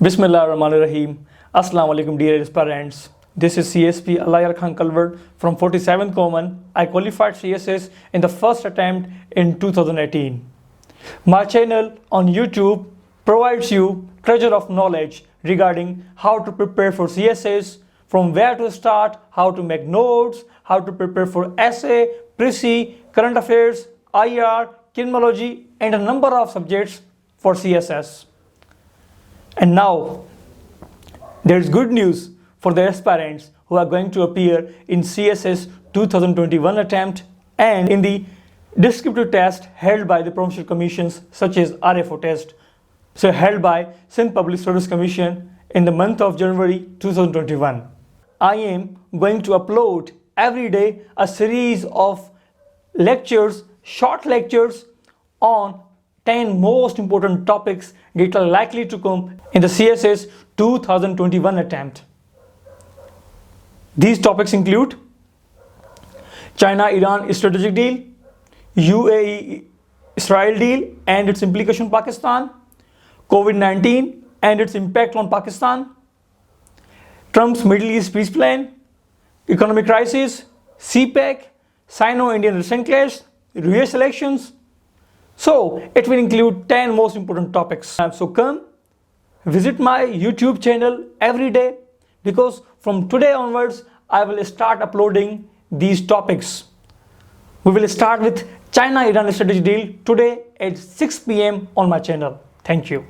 Bismillahirrahmanirrahim. Assalamu alaikum dear parents. This is CSP Allahyar Khan Kalwar from 47th Common. I qualified CSS in the first attempt in 2018. My channel on YouTube provides you treasure of knowledge regarding how to prepare for CSS, from where to start, how to make notes, how to prepare for essay, Prezi, current affairs, IR, criminology and a number of subjects for CSS. And now, there is good news for the aspirants who are going to appear in CSS 2021 attempt and in the descriptive test held by the provincial commissions such as RFO test, so held by Sindh Public Service Commission in the month of January 2021. I am going to upload every day a series of lectures, short lectures on 10 most important topics that are likely to come in the CSS 2021 attempt. These topics include China-Iran strategic deal, UAE-Israel deal and its implication on Pakistan, COVID-19 and its impact on Pakistan, Trump's Middle East peace plan, economic crisis, CPEC, Sino-Indian recent clash, US elections. So it will include 10 most important topics. So come visit my YouTube channel every day, because from today onwards I will start uploading these topics. We will start with China-Iran strategy deal today at 6 p.m. on my channel. Thank you.